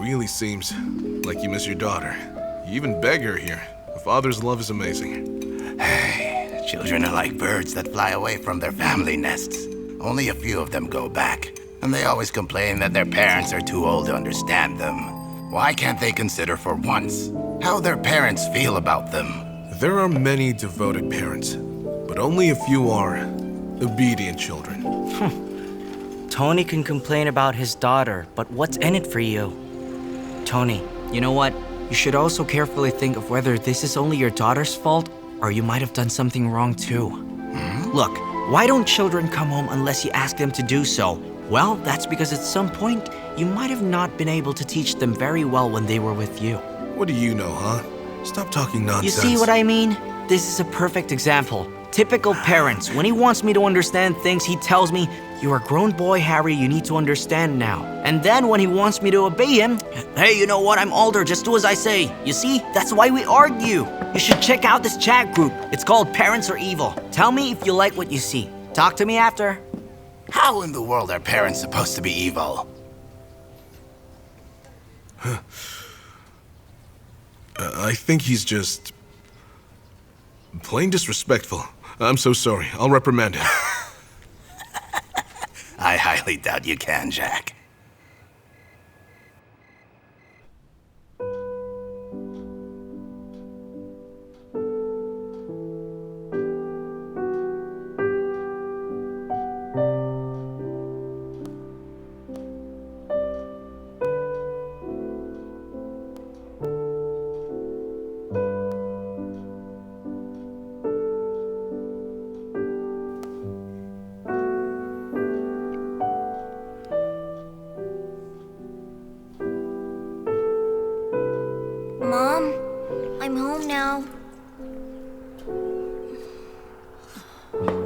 really seems like you miss your daughter. You even beg her here. A father's love is amazing. Hey, children are like birds that fly away from their family nests. Only a few of them go back, and they always complain that their parents are too old to understand them. Why can't they consider for once how their parents feel about them? There are many devoted parents, but only a few are obedient children. Tony can complain about his daughter, but what's in it for you? Tony, you know what? You should also carefully think of whether this is only your daughter's fault, or you might have done something wrong too. Look, why don't children come home unless you ask them to do so? Well, that's because at some point, you might have not been able to teach them very well when they were with you. What do you know, huh? Stop talking nonsense. You see what I mean? This is a perfect example. Typical parents. When he wants me to understand things, he tells me, "You're a grown boy, Harry, you need to understand now." And then when he wants me to obey him, "Hey, you know what? I'm older, just do as I say." You see? That's why we argue. You should check out this chat group. It's called Parents Are Evil. Tell me if you like what you see. Talk to me after. How in the world are parents supposed to be evil? I think he's just plain disrespectful. I'm so sorry. I'll reprimand him. I highly doubt you can, Jack. Mom, I'm home now.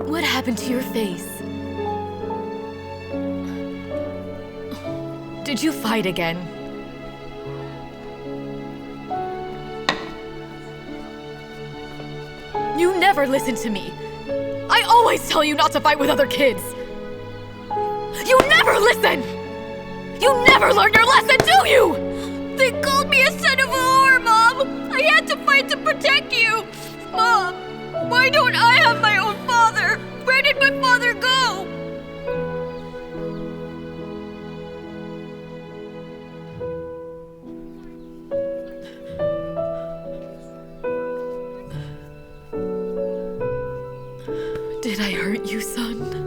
What happened to your face? Did you fight again? You never listen to me. I always tell you not to fight with other kids. You never listen! You never learn your lesson, do you? They called me a son of a whore, Mom! I had to fight to protect you! Mom, why don't I have my own father? Where did my father go? Did I hurt you, son?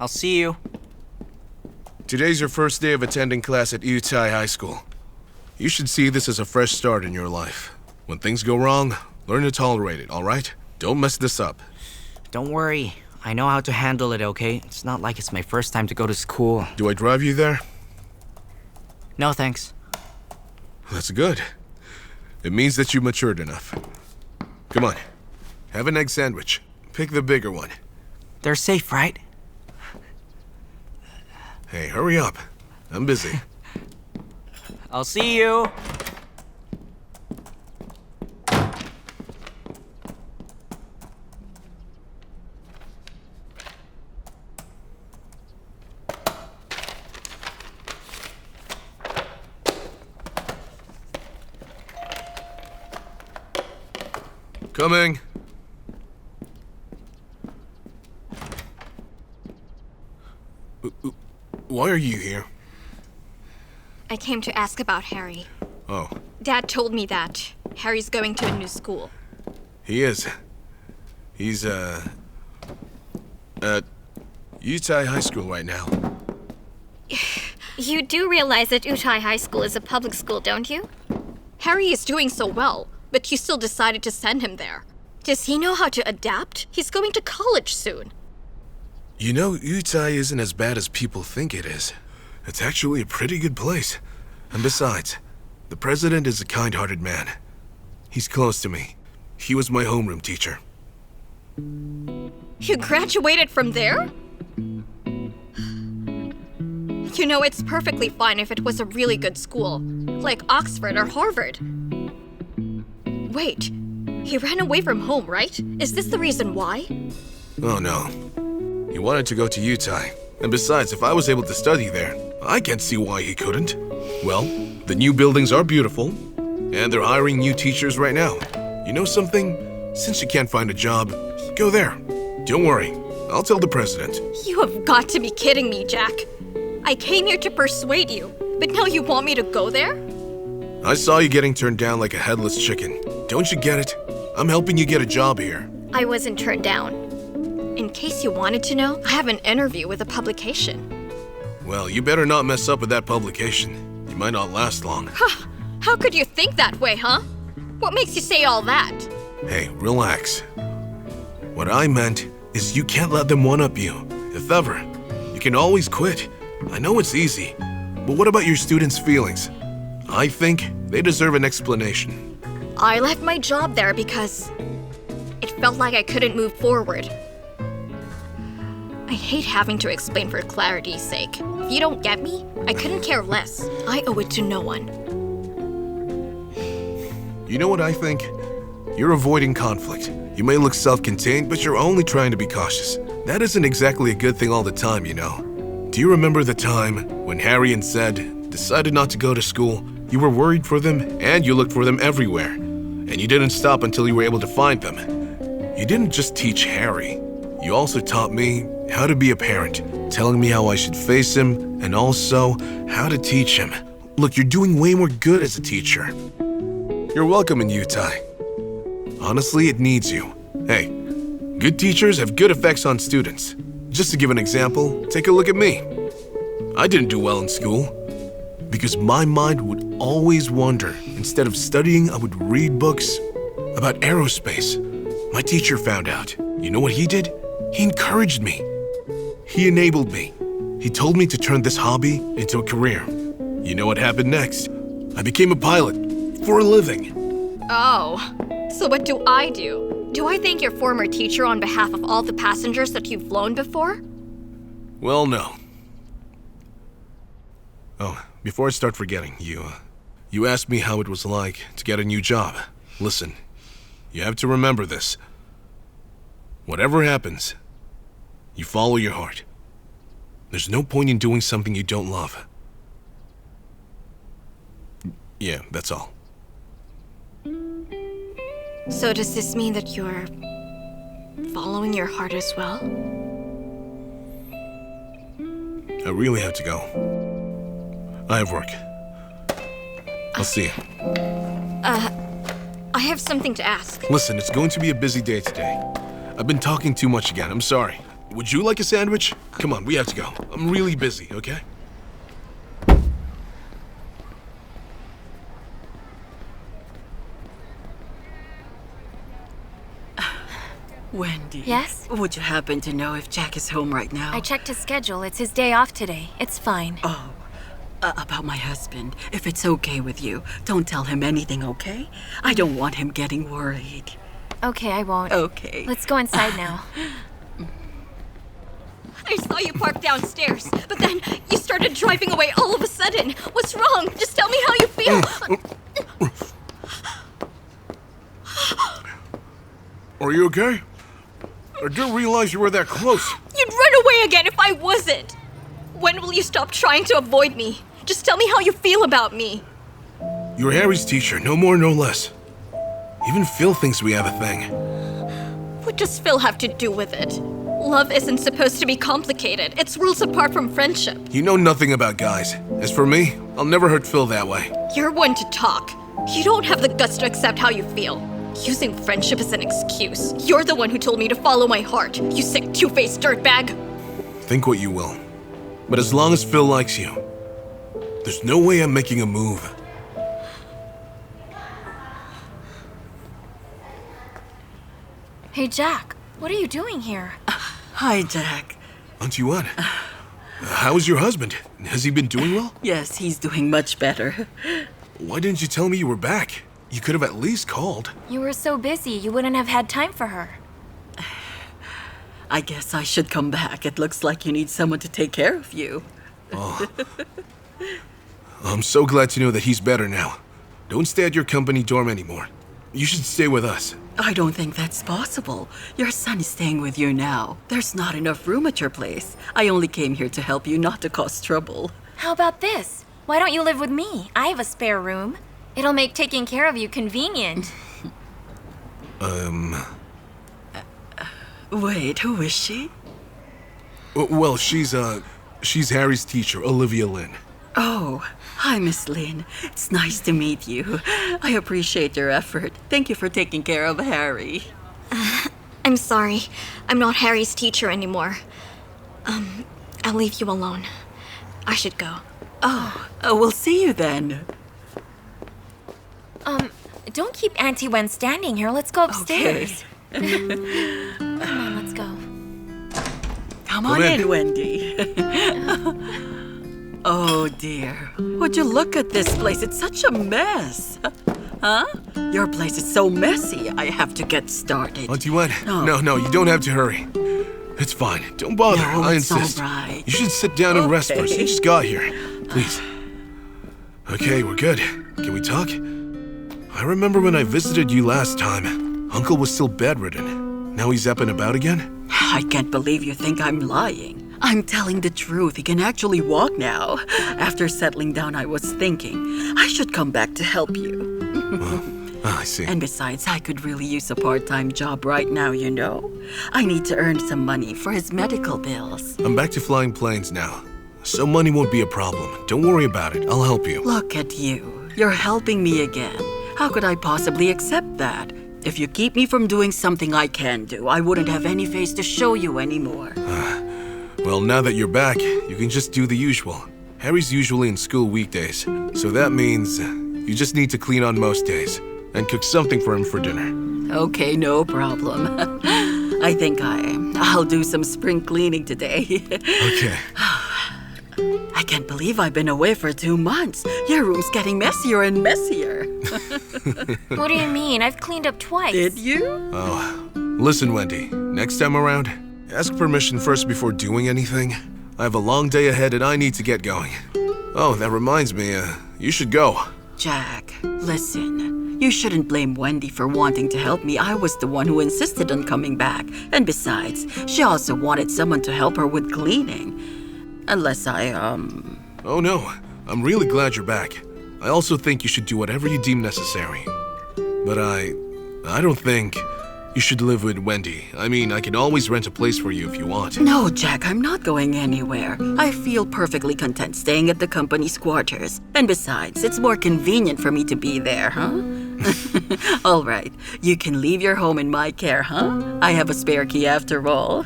I'll see you. Today's your first day of attending class at Utai High School. You should see this as a fresh start in your life. When things go wrong, learn to tolerate it, all right? Don't mess this up. Don't worry. I know how to handle it, okay? It's not like it's my first time to go to school. Do I drive you there? No, thanks. That's good. It means that you matured enough. Come on. Have an egg sandwich. Pick the bigger one. They're safe, right? Hey, hurry up. I'm busy. I'll see you. Coming. Why are you here? I came to ask about Harry. Oh, Dad told me that Harry's going to a new school. he is. He's, at Utai High School right now. You do realize that Utai High School is a public school, don't you? Harry is doing so well, but you still decided to send him there. Does he know how to adapt? He's going to college soon. You know, Utah isn't as bad as people think it is. It's actually a pretty good place. And besides, the president is a kind-hearted man. He's close to me. He was my homeroom teacher. You graduated from there? You know, it's perfectly fine if it was a really good school, like Oxford or Harvard. Wait, he ran away from home, right? Is this the reason why? Oh no. He wanted to go to Utah. And besides, if I was able to study there, I can't see why he couldn't. Well, the new buildings are beautiful, and they're hiring new teachers right now. You know something? Since you can't find a job, go there. Don't worry, I'll tell the president. You have got to be kidding me, Jack. I came here to persuade you, but now you want me to go there? I saw you getting turned down like a headless chicken. Don't you get it? I'm helping you get a job here. I wasn't turned down. In case you wanted to know, I have an interview with a publication. Well, you better not mess up with that publication. You might not last long. How could you think that way, huh? What makes you say all that? Hey, relax. What I meant is you can't let them one-up you, if ever. You can always quit. I know it's easy, but what about your students' feelings? I think they deserve an explanation. I left my job there because it felt like I couldn't move forward. I hate having to explain for clarity's sake. If you don't get me, I couldn't care less. I owe it to no one. You know what I think? You're avoiding conflict. You may look self-contained, but you're only trying to be cautious. That isn't exactly a good thing all the time, you know. Do you remember the time when Harry and Zed decided not to go to school? You were worried for them, and you looked for them everywhere. And you didn't stop until you were able to find them. You didn't just teach Harry. You also taught me how to be a parent, telling me how I should face him, and also how to teach him. Look, you're doing way more good as a teacher. You're welcome in Utah. Honestly, it needs you. Hey, good teachers have good effects on students. Just to give an example, take a look at me. I didn't do well in school because my mind would always wander. Instead of studying, I would read books about aerospace. My teacher found out. You know what he did? He encouraged me. He enabled me. He told me to turn this hobby into a career. You know what happened next? I became a pilot for a living. Oh, so what do I do? Do I thank your former teacher on behalf of all the passengers that you've flown before? Well, no. Oh, before I start forgetting, you asked me how it was like to get a new job. Listen, you have to remember this. Whatever happens, you follow your heart. There's no point in doing something you don't love. Yeah, that's all. So does this mean that you're following your heart as well? I really have to go. I have work. I'll see you. I have something to ask. Listen, it's going to be a busy day today. I've been talking too much again. I'm sorry. Would you like a sandwich? Come on, we have to go. I'm really busy, okay? Wendy. Yes? Would you happen to know if Jack is home right now? I checked his schedule. It's his day off today. It's fine. Oh, about my husband. If it's okay with you, don't tell him anything, okay? I don't want him getting worried. Okay, I won't. Okay. Let's go inside now. I saw you park downstairs, but then you started driving away all of a sudden. What's wrong? Just tell me how you feel. Are you okay? I didn't realize you were that close. You'd run away again if I wasn't. When will you stop trying to avoid me? Just tell me how you feel about me. You're Harry's teacher, no more, no less. Even Phil thinks we have a thing. What does Phil have to do with it? Love isn't supposed to be complicated. It's worlds apart from friendship. You know nothing about guys. As for me, I'll never hurt Phil that way. You're one to talk. You don't have the guts to accept how you feel. Using friendship as an excuse. You're the one who told me to follow my heart, you sick two-faced dirtbag. Think what you will. But as long as Phil likes you, there's no way I'm making a move. Hey, Jack, what are you doing here? Hi, Jack. Auntie Wen, how is your husband? Has he been doing well? Yes, he's doing much better. Why didn't you tell me you were back? You could have at least called. You were so busy, you wouldn't have had time for her. I guess I should come back. It looks like you need someone to take care of you. I'm so glad to know that he's better now. Don't stay at your company dorm anymore. You should stay with us. I don't think that's possible. Your son is staying with you now. There's not enough room at your place. I only came here to help you, not to cause trouble. How about this? Why don't you live with me? I have a spare room. It'll make taking care of you convenient. Wait, who is she? Well, she's Harry's teacher, Olivia Lynn. Oh, hi, Miss Lynn. It's nice to meet you. I appreciate your effort. Thank you for taking care of Harry. I'm sorry. I'm not Harry's teacher anymore. I'll leave you alone. I should go. Oh, we'll see you then. Don't keep Auntie Wen standing here. Let's go upstairs. Okay. Come on, let's go. Come on in, Wendy. Oh, dear. Would you look at this place? It's such a mess. Huh? Your place is so messy. I have to get started. Auntie Wen, Oh. no, you don't have to hurry. It's fine. Don't bother. No, I it's insist. all right. You should sit down and rest first. You Okay. just got here. Please. Okay, we're good. Can we talk? I remember when I visited you last time. Uncle was still bedridden. Now he's up and about again? I can't believe you think I'm lying. I'm telling the truth. He can actually walk now. After settling down, I was thinking I should come back to help you. I see. And besides, I could really use a part-time job right now, you know. I need to earn some money for his medical bills. I'm back to flying planes now, so money won't be a problem. Don't worry about it. I'll help you. Look at you. You're helping me again. How could I possibly accept that? If you keep me from doing something I can do, I wouldn't have any face to show you anymore. Well, now that you're back, you can just do the usual. Harry's usually in school weekdays, so that means you just need to clean on most days and cook something for him for dinner. Okay, no problem. I think I'll do some spring cleaning today. Okay. I can't believe I've been away for 2 months. Your room's getting messier and messier. What do you mean? I've cleaned up twice. Did you? Listen, Wendy, next time around, ask permission first before doing anything. I have a long day ahead and I need to get going. Oh, that reminds me, you should go. Jack, listen. You shouldn't blame Wendy for wanting to help me. I was the one who insisted on coming back. And besides, she also wanted someone to help her with cleaning. Unless Oh no, I'm really glad you're back. I also think you should do whatever you deem necessary. But I don't think you should live with Wendy. I mean, I can always rent a place for you if you want. No, Jack, I'm not going anywhere. I feel perfectly content staying at the company's quarters. And besides, it's more convenient for me to be there, huh? All right, you can leave your home in my care, huh? I have a spare key after all.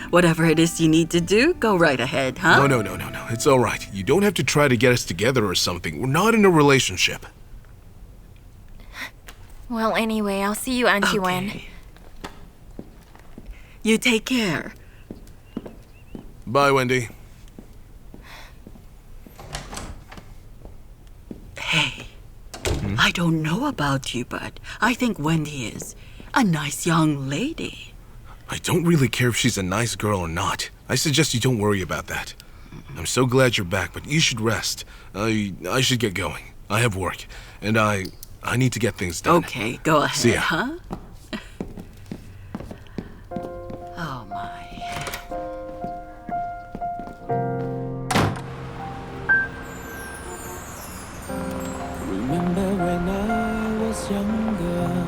Whatever it is you need to do, go right ahead, huh? No. It's all right. You don't have to try to get us together or something. We're not in a relationship. Well, anyway, I'll see you, Auntie Wen. Okay. You take care. Bye, Wendy. Hey, I don't know about you, but I think Wendy is a nice young lady. I don't really care if she's a nice girl or not. I suggest you don't worry about that. I'm so glad you're back, but you should rest. I should get going. I have work, and I need to get things done. Okay, go ahead, See ya. huh? Oh, my. Remember when I was younger,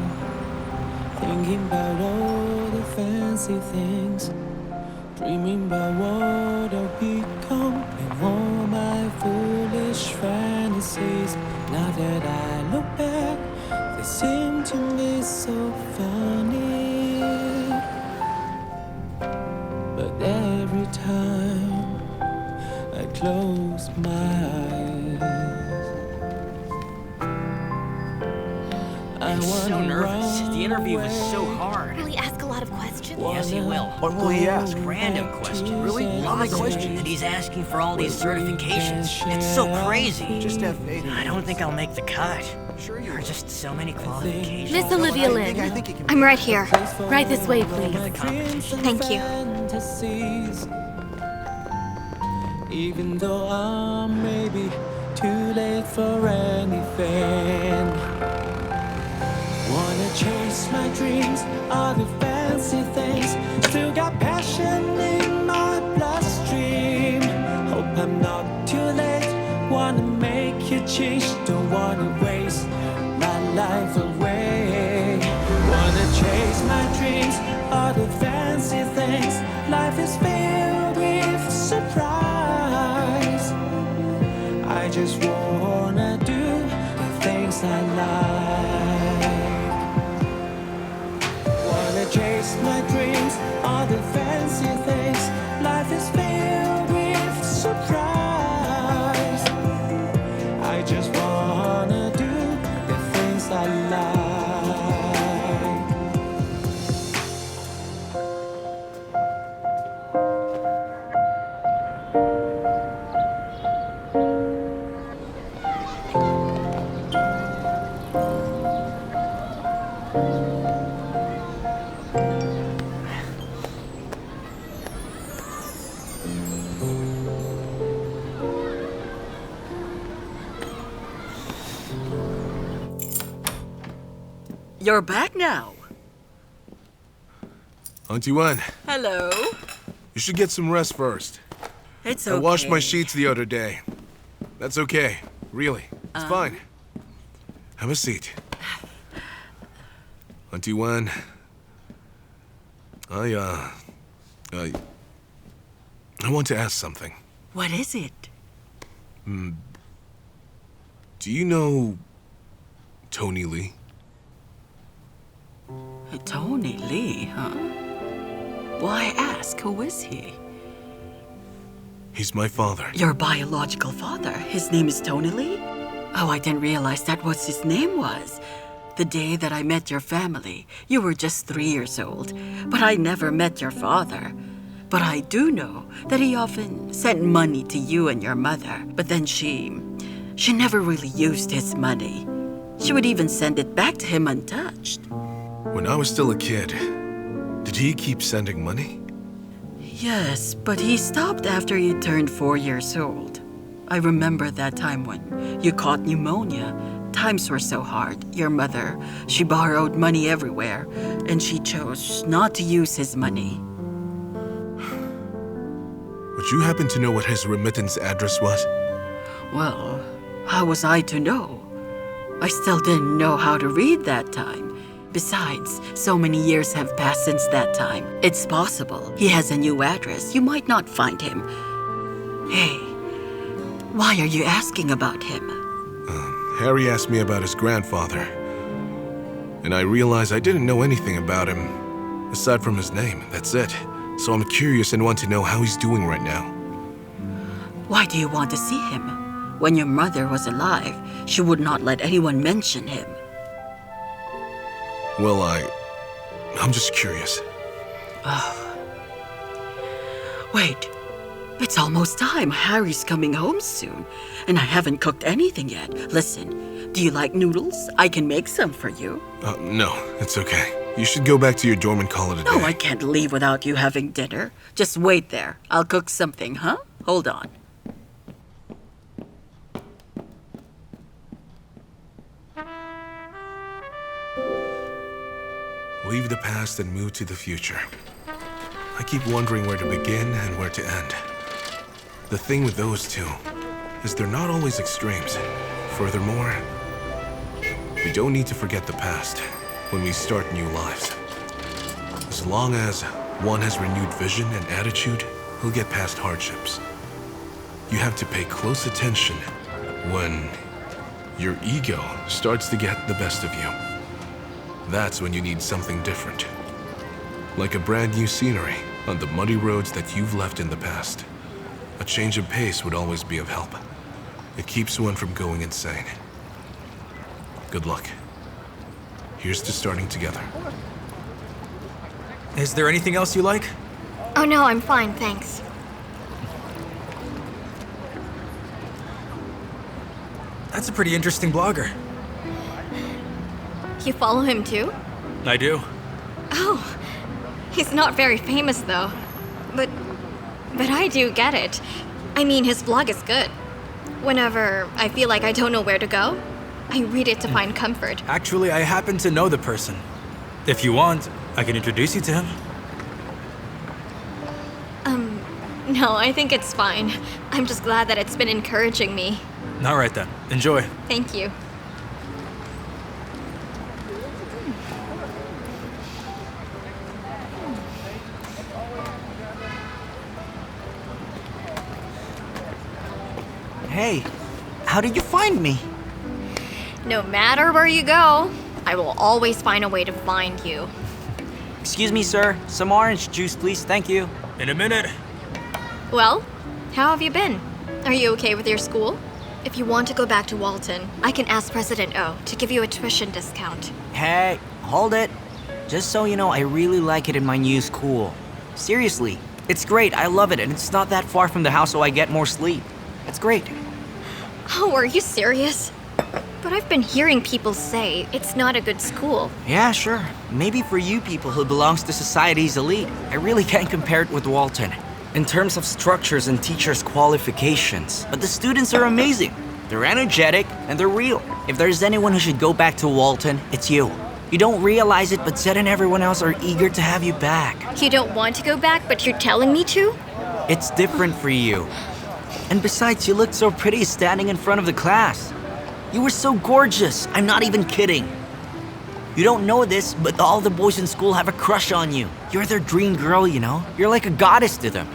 thinking about all the fancy things, dreaming about what I'll become and all my foolish fantasies. Now that I look back, they seem to me so funny. But every time I close my eyes, I I'm so wonder nervous. why The interview was so hard. Will he ask a lot of questions? Yes, he will. What will he ask? Random questions. Really? My question that he's asking for all these certifications. It's so crazy. Just have faith in I me. don't think I'll make the cut. Sure you There are will. just so many qualifications. Miss Olivia I Lynn, think he can. I'm right here. right this way, please. Thank you. Fantasies. Even though I'm maybe too late for anything. Wanna chase my dreams, all the fancy things. Still got passion in my bloodstream. Hope I'm not too late. Wanna make you change, don't wanna waste my life away. Wanna chase my dreams, all the fancy things. Life is filled with surprise. I just wanna do the things I like. Wanna chase my dreams, all the fancy things. Life is filled with surprise. I just wanna do the things I like. You're back now. Auntie Wen, Hello. you should get some rest first. It's I okay. washed my sheets the other day. That's okay. Really. It's fine. Have a seat. Auntie Wen, I want to ask something. What is it? Do you know Tony Lee? Tony Lee, huh? Why ask? Who is he? He's my father. Your biological father. His name is Tony Lee? Oh, I didn't realize that what his name was. The day that I met your family, you were just 3 years old. But I never met your father. But I do know that he often sent money to you and your mother. But then she never really used his money. She would even send it back to him untouched. When I was still a kid, did he keep sending money? Yes, but he stopped after you turned 4 years old. I remember that time when you caught pneumonia. Times were so hard. Your mother, she borrowed money everywhere, and she chose not to use his money. Would you happen to know what his remittance address was? Well, how was I to know? I still didn't know how to read that time. Besides, so many years have passed since that time. It's possible he has a new address. You might not find him. Hey, why are you asking about him? Harry asked me about his grandfather. And I realized I didn't know anything about him, aside from his name. That's it. So I'm curious and want to know how he's doing right now. Why do you want to see him? When your mother was alive, she would not let anyone mention him. Well, I'm just curious. Wait, it's almost time. Harry's coming home soon, and I haven't cooked anything yet. Listen, do you like noodles? I can make some for you. No, it's okay. You should go back to your dorm and call it a day. No, I can't leave without you having dinner. Just wait there. I'll cook something, huh? Hold on. Leave the past and move to the future. I keep wondering where to begin and where to end. The thing with those two is they're not always extremes. Furthermore, we don't need to forget the past when we start new lives. As long as one has renewed vision and attitude, he'll get past hardships. You have to pay close attention when your ego starts to get the best of you. That's when you need something different. Like a brand new scenery on the muddy roads that you've left in the past. A change of pace would always be of help. It keeps one from going insane. Good luck. Here's to starting together. Is there anything else you like? Oh no, I'm fine, thanks. That's a pretty interesting blogger. You follow him too? I do. Oh, he's not very famous though. But I do get it. I mean, his blog is good. Whenever I feel like I don't know where to go, I read it to find comfort. Actually, I happen to know the person. If you want, I can introduce you to him. No, I think it's fine. I'm just glad that it's been encouraging me. All right then. Enjoy. Thank you. Hey, how did you find me? No matter where you go, I will always find a way to find you. Excuse me, sir. Some orange juice, please. Thank you. In a minute. Well, how have you been? Are you okay with your school? If you want to go back to Walton, I can ask President O to give you a tuition discount. Hey, hold it. Just so you know, I really like it in my new school. Seriously, it's great. I love it, and it's not that far from the house, so I get more sleep. It's great. Oh, are you serious? But I've been hearing people say it's not a good school. Yeah, sure. Maybe for you people who belongs to society's elite, I really can't compare it with Walton in terms of structures and teachers' qualifications. But the students are amazing. They're energetic and they're real. If there's anyone who should go back to Walton, it's you. You don't realize it, but Zed and everyone else are eager to have you back. You don't want to go back, but you're telling me to? It's different for you. And besides, you looked so pretty standing in front of the class. You were so gorgeous. I'm not even kidding. You don't know this, but all the boys in school have a crush on you. You're their dream girl, you know? You're like a goddess to them.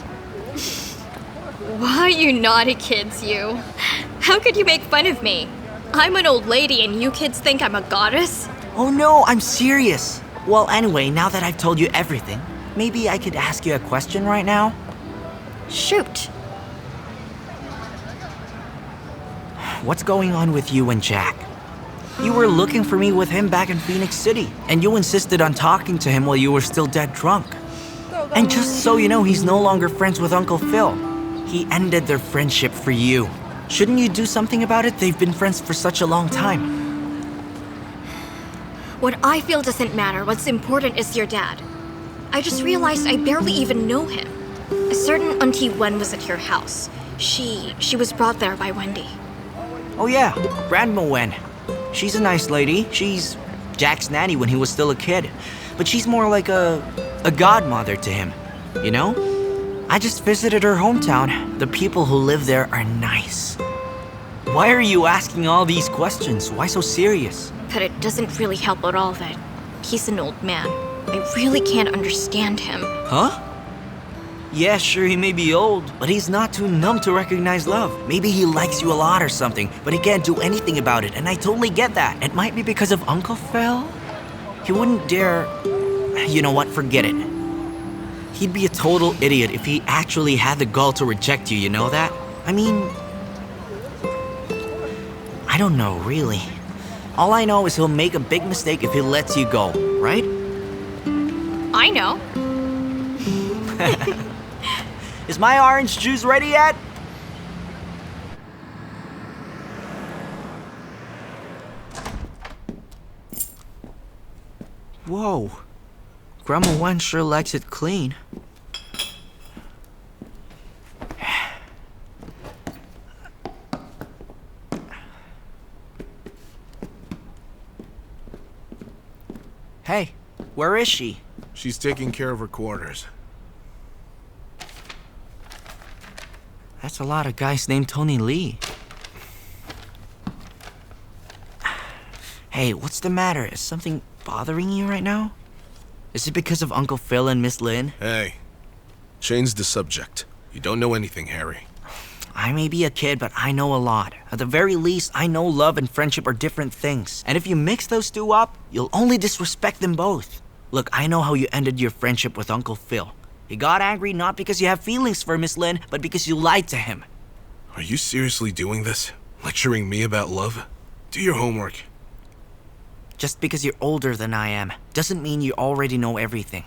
Why, you naughty kids, you. How could you make fun of me? I'm an old lady and you kids think I'm a goddess? Oh no, I'm serious. Well, anyway, now that I've told you everything, maybe I could ask you a question right now? Shoot. What's going on with you and Jack? You were looking for me with him back in Phoenix City, and you insisted on talking to him while you were still dead drunk. And just so you know, he's no longer friends with Uncle Phil. He ended their friendship for you. Shouldn't you do something about it? They've been friends for such a long time. What I feel doesn't matter. What's important is your dad. I just realized I barely even know him. A certain Auntie Wen was at your house. She was brought there by Wendy. Oh yeah, Grandma Wen. She's a nice lady. She's Jack's nanny when he was still a kid. But she's more like a godmother to him, you know? I just visited her hometown. The people who live there are nice. Why are you asking all these questions? Why so serious? But it doesn't really help at all that he's an old man. I really can't understand him. Huh? Yeah, sure, he may be old, but he's not too numb to recognize love. Maybe he likes you a lot or something, but he can't do anything about it, and I totally get that. It might be because of Uncle Phil. He wouldn't dare... You know what, forget it. He'd be a total idiot if he actually had the gall to reject you, you know that? I mean... I don't know, really. All I know is he'll make a big mistake if he lets you go, right? I know. Is my orange juice ready yet? Whoa. Grandma Wen sure likes it clean. Hey, where is she? She's taking care of her quarters. That's a lot of guys named Tony Lee. Hey, what's the matter? Is something bothering you right now? Is it because of Uncle Phil and Miss Lynn? Hey, change the subject. You don't know anything, Harry. I may be a kid, but I know a lot. At the very least, I know love and friendship are different things. And if you mix those two up, you'll only disrespect them both. Look, I know how you ended your friendship with Uncle Phil. He got angry not because you have feelings for Miss Lynn, but because you lied to him. Are you seriously doing this? Lecturing me about love? Do your homework. Just because you're older than I am doesn't mean you already know everything.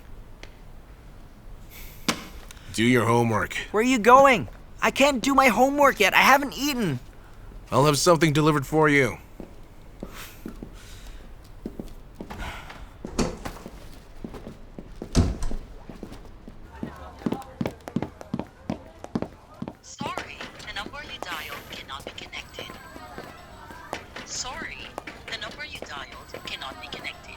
Do your homework. Where are you going? I can't do my homework yet. I haven't eaten. I'll have something delivered for you. Sorry, the number you dialed cannot be connected. Sorry, the number you dialed cannot be connected.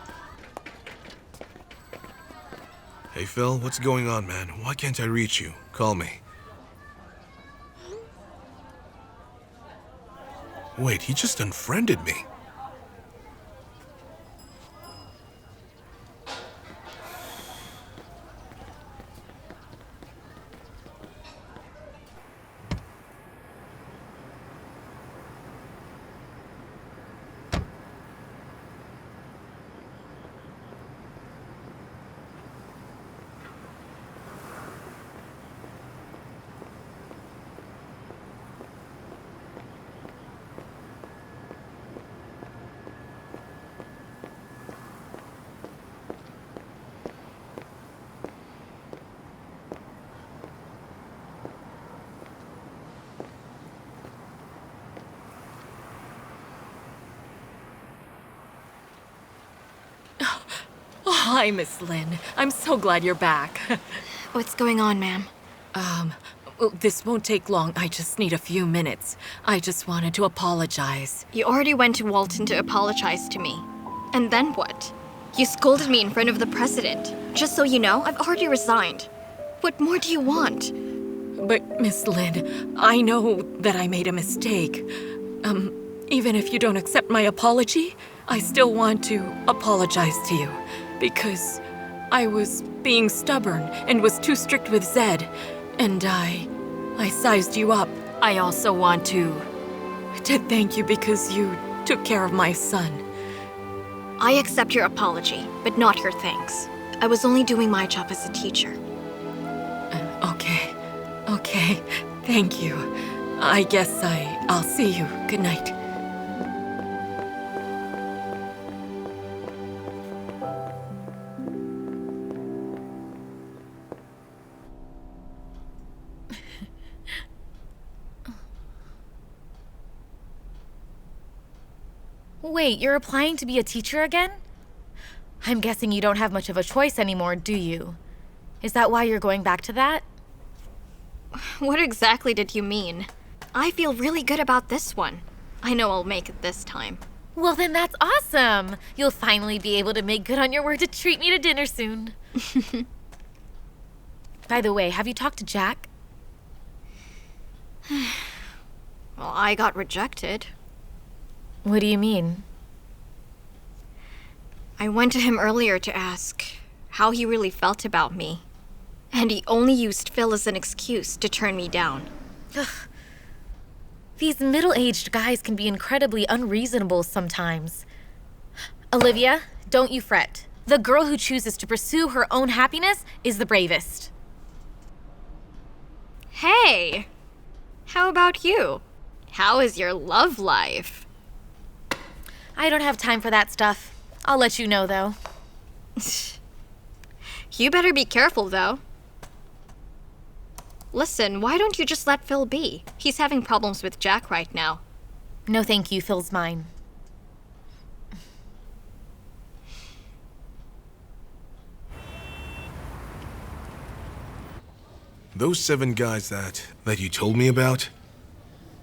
Hey Phil, what's going on, man? Why can't I reach you? Call me. Wait, he just unfriended me. Hi, Miss Lynn. I'm so glad you're back. What's going on, ma'am? Well, this won't take long. I just need a few minutes. I just wanted to apologize. You already went to Walton to apologize to me. And then what? You scolded me in front of the president. Just so you know, I've already resigned. What more do you want? But, Miss Lynn, I know that I made a mistake. Even if you don't accept my apology, I still want to apologize to you. Because I was being stubborn and was too strict with Zed. And I sized you up. I also want to thank you because you took care of my son. I accept your apology, but not your thanks. I was only doing my job as a teacher. Okay. Thank you. I guess I'll see you. Good night. Wait, you're applying to be a teacher again? I'm guessing you don't have much of a choice anymore, do you? Is that why you're going back to that? What exactly did you mean? I feel really good about this one. I know I'll make it this time. Well, then that's awesome. You'll finally be able to make good on your word to treat me to dinner soon. By the way, have you talked to Jack? Well, I got rejected. What do you mean? I went to him earlier to ask how he really felt about me. And he only used Phil as an excuse to turn me down. These middle-aged guys can be incredibly unreasonable sometimes. Olivia, don't you fret. The girl who chooses to pursue her own happiness is the bravest. Hey! How about you? How is your love life? I don't have time for that stuff. I'll let you know, though. You better be careful, though. Listen, why don't you just let Phil be? He's having problems with Jack right now. No thank you, Phil's mine. Those 7 guys that you told me about,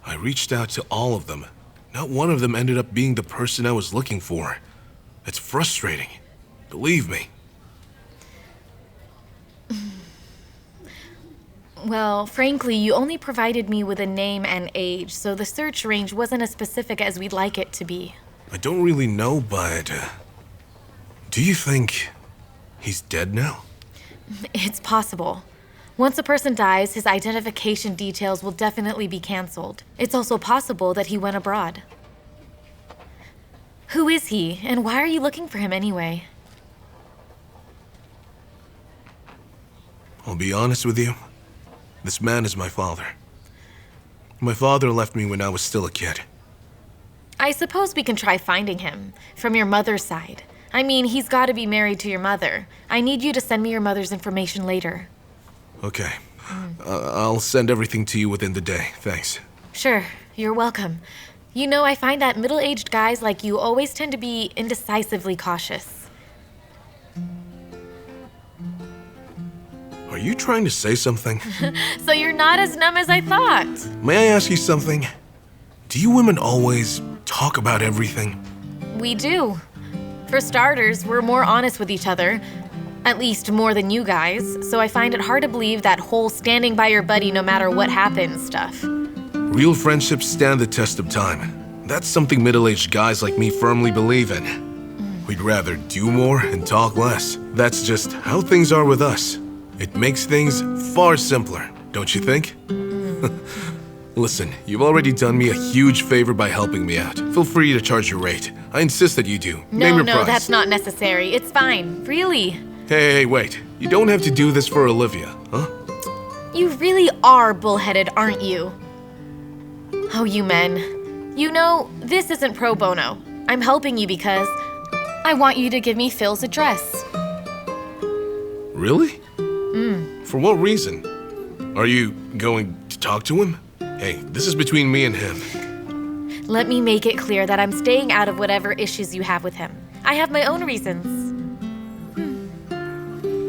I reached out to all of them. Not one of them ended up being the person I was looking for. It's frustrating. Believe me. Well, frankly, you only provided me with a name and age, so the search range wasn't as specific as we'd like it to be. I don't really know, but do you think he's dead now? It's possible. Once a person dies, his identification details will definitely be canceled. It's also possible that he went abroad. Who is he, and why are you looking for him anyway? I'll be honest with you. This man is my father. My father left me when I was still a kid. I suppose we can try finding him. From your mother's side. I mean, he's got to be married to your mother. I need you to send me your mother's information later. Okay. I'll send everything to you within the day. Thanks. Sure, you're welcome. You know, I find that middle-aged guys like you always tend to be indecisively cautious. Are you trying to say something? So you're not as numb as I thought. May I ask you something? Do you women always talk about everything? We do. For starters, we're more honest with each other. At least more than you guys. So I find it hard to believe that whole standing by your buddy no matter what happens stuff. Real friendships stand the test of time. That's something middle-aged guys like me firmly believe in. We'd rather do more and talk less. That's just how things are with us. It makes things far simpler, don't you think? Listen, you've already done me a huge favor by helping me out. Feel free to charge your rate. I insist that you do. Name your price. That's not necessary. It's fine. Really. Hey, wait. You don't have to do this for Olivia, huh? You really are bullheaded, aren't you? Oh, you men. You know, this isn't pro bono. I'm helping you because I want you to give me Phil's address. Really? For what reason? Are you going to talk to him? Hey, this is between me and him. Let me make it clear that I'm staying out of whatever issues you have with him. I have my own reasons.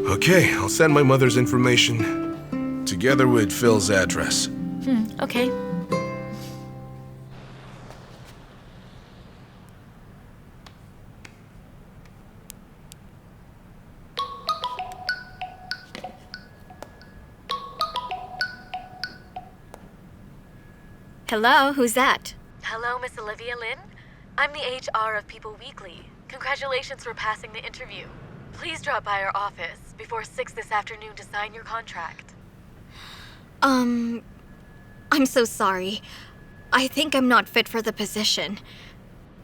Okay, I'll send my mother's information together with Phil's address. Okay. Hello, who's that? Hello, Miss Olivia Lin. I'm the HR of People Weekly. Congratulations for passing the interview. Please drop by our office before 6 this afternoon to sign your contract. I'm so sorry. I think I'm not fit for the position.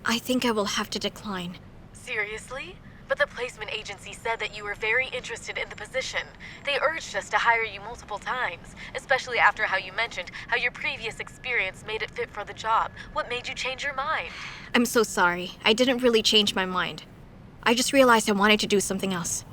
I think I will have to decline. Seriously? But the placement agency said that you were very interested in the position. They urged us to hire you multiple times, especially after how you mentioned how your previous experience made it fit for the job. What made you change your mind? I'm so sorry. I didn't really change my mind. I just realized I wanted to do something else.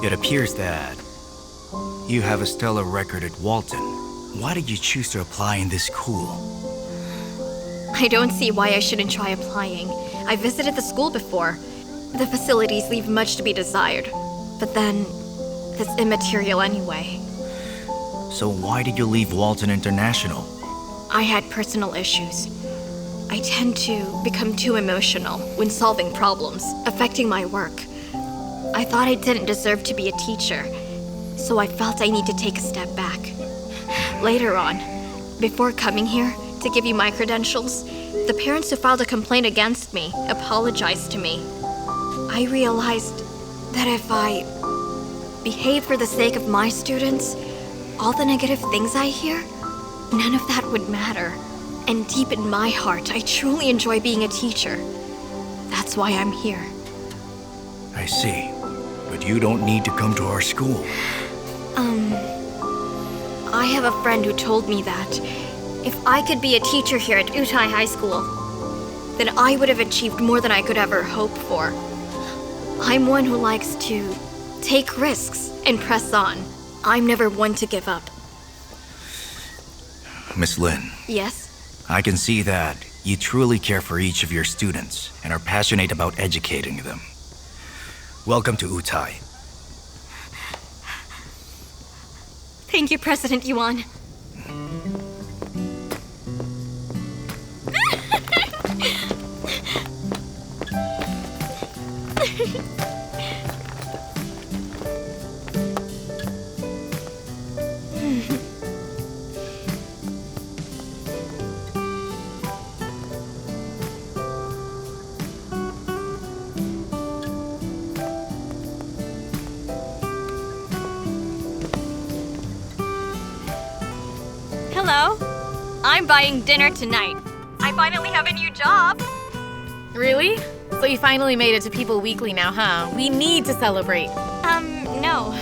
It appears that you have a stellar record at Walton. Why did you choose to apply in this school? I don't see why I shouldn't try applying. I visited the school before. The facilities leave much to be desired. But then, that's immaterial anyway. So why did you leave Walton International? I had personal issues. I tend to become too emotional when solving problems, affecting my work. I thought I didn't deserve to be a teacher, so I felt I need to take a step back. Later on, before coming here to give you my credentials, the parents who filed a complaint against me apologized to me. I realized that if I behave for the sake of my students, all the negative things I hear, none of that would matter. And deep in my heart, I truly enjoy being a teacher. That's why I'm here. I see. But you don't need to come to our school. I have a friend who told me that if I could be a teacher here at Utai High School, then I would have achieved more than I could ever hope for. I'm one who likes to take risks and press on. I'm never one to give up. Miss Lin. Yes? I can see that you truly care for each of your students and are passionate about educating them. Welcome to Utai. Thank you, President Yuan. Hello. I'm buying dinner tonight. I finally have a new job. Really? So you finally made it to People Weekly now, huh? We need to celebrate. No.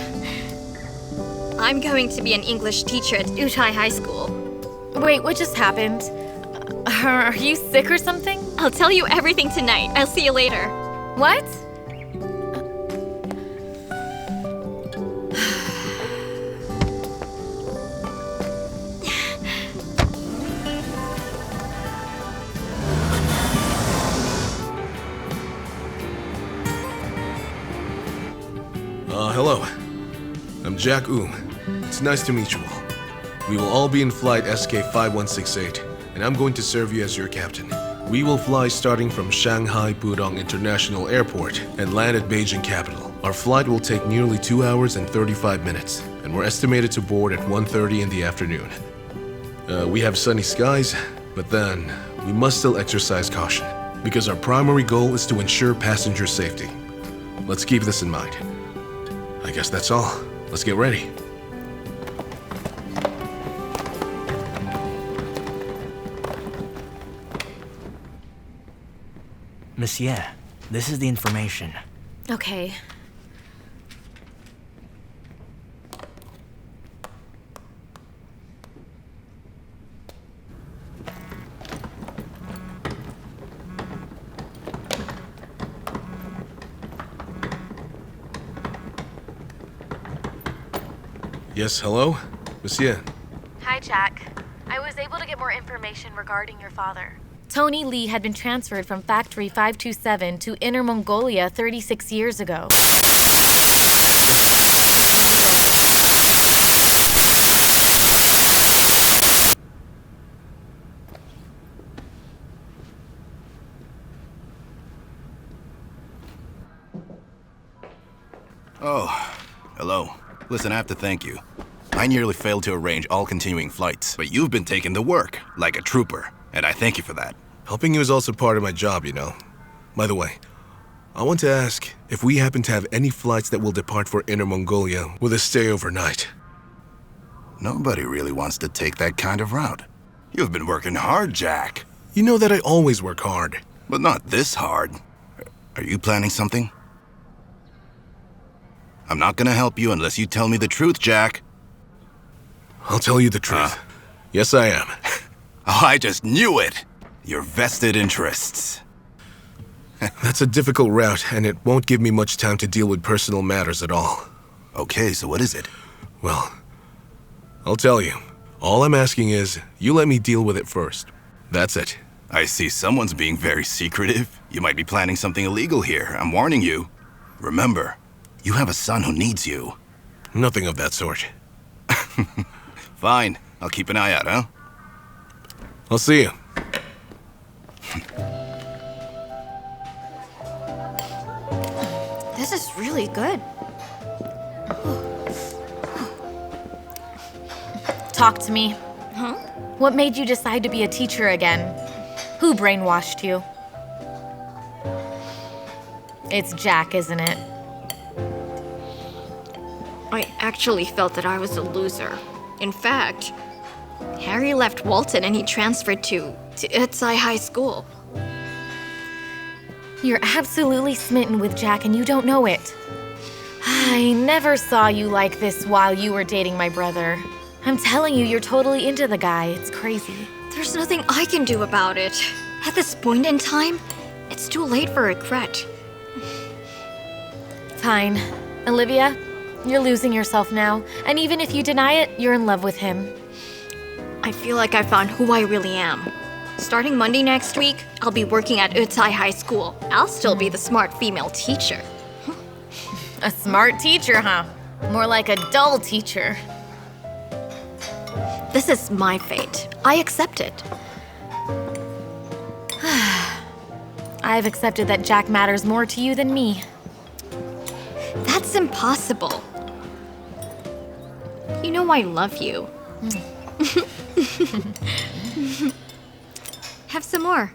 I'm going to be an English teacher at Utai High School. Wait, what just happened? Are you sick or something? I'll tell you everything tonight. I'll see you later. What? Hello. I'm Jack Oom. It's nice to meet you all. We will all be in flight SK5168, and I'm going to serve you as your captain. We will fly starting from Shanghai Pudong International Airport and land at Beijing capital. Our flight will take nearly 2 hours and 35 minutes, and we're estimated to board at 1:30 in the afternoon. We have sunny skies, but then we must still exercise caution, because our primary goal is to ensure passenger safety. Let's keep this in mind. I guess that's all. Let's get ready. Monsieur, this is the information. Okay. Yes, hello? Monsieur. Hi, Jack. I was able to get more information regarding your father. Tony Lee had been transferred from Factory 527 to Inner Mongolia 36 years ago. Oh, hello. Listen, I have to thank you. I nearly failed to arrange all continuing flights, but you've been taking the work, like a trooper, and I thank you for that. Helping you is also part of my job, you know. By the way, I want to ask if we happen to have any flights that will depart for Inner Mongolia with a stay overnight. Nobody really wants to take that kind of route. You've been working hard, Jack. You know that I always work hard. But not this hard. Are you planning something? I'm not gonna help you unless you tell me the truth, Jack. I'll tell you the truth. Yes, I am. Oh, I just knew it! Your vested interests. That's a difficult route, and it won't give me much time to deal with personal matters at all. Okay, so what is it? Well, I'll tell you. All I'm asking is, you let me deal with it first. That's it. I see someone's being very secretive. You might be planning something illegal here. I'm warning you. Remember, you have a son who needs you. Nothing of that sort. Fine. I'll keep an eye out, huh? I'll see you. This is really good. Talk to me. Huh? What made you decide to be a teacher again? Who brainwashed you? It's Jack, isn't it? I actually felt that I was a loser. In fact, Harry left Walton and he transferred to Utai High School. You're absolutely smitten with Jack and you don't know it. I never saw you like this while you were dating my brother. I'm telling you, you're totally into the guy. It's crazy. There's nothing I can do about it. At this point in time, it's too late for regret. Fine. Olivia, you're losing yourself now. And even if you deny it, you're in love with him. I feel like I found who I really am. Starting Monday next week, I'll be working at Utai High School. I'll still be the smart female teacher. A smart teacher, huh? More like a dull teacher. This is my fate. I accept it. I've accepted that Jack matters more to you than me. That's impossible. You know I love you. Have some more.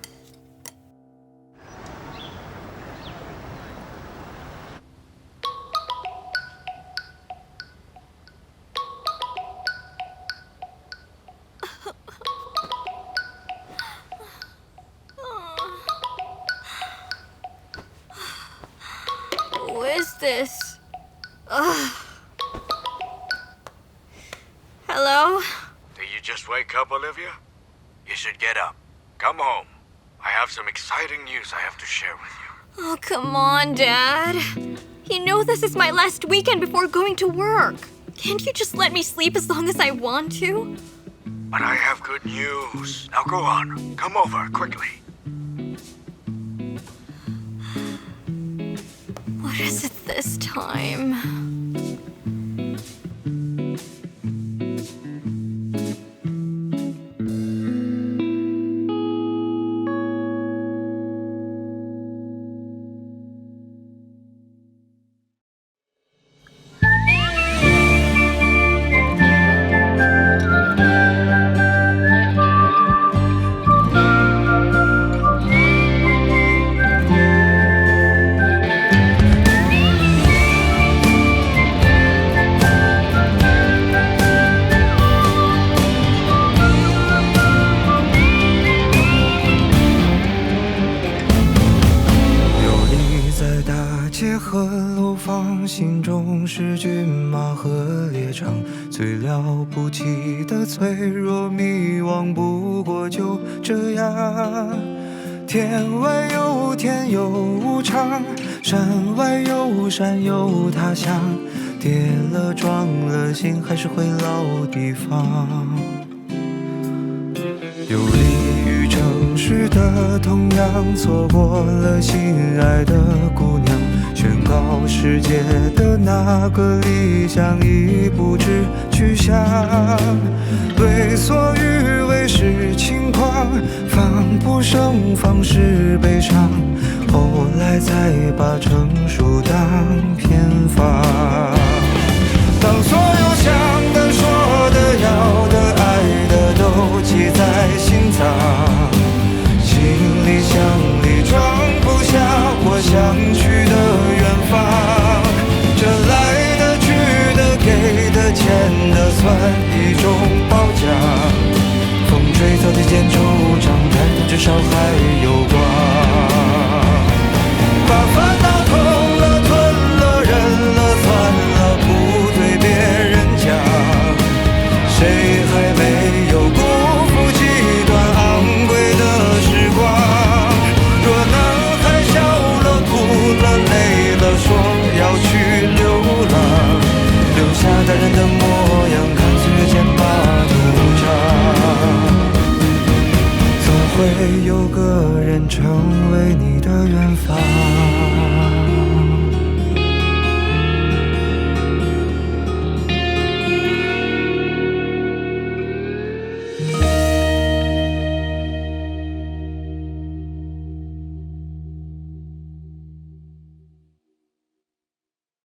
Who is this? Ugh. Hello? Did you just wake up, Olivia? You should get up. Come home. I have some exciting news I have to share with you. Oh, come on, Dad. You know this is my last weekend before going to work. Can't you just let me sleep as long as I want to? But I have good news. Now go on. Come over, quickly. What is it this time?心中是骏马和猎场，最了不起的脆弱迷惘，不过就这样。天外有天有无常，山外有山有他乡，跌了撞了心还是回老地方。游离于城市的同样，错过了心爱的姑娘，宣告世界的那个理想已不知去向。为所欲为是轻狂，防不胜防是悲伤，后来才把成熟当偏方。当所有想的说的要的爱的都记在心脏，行李箱里装不下我想去的远方。这来的去的给的欠的算一种褒奖，风吹草低见惆怅，但至少还有光。把烦恼吞了吞了忍了算了，不对别人讲，谁还没有辜负几段昂贵的时光。若男孩笑了哭了累了说要去流浪，留下大人的模样，看岁月剑拔弩张，总会有个人成为你的远方。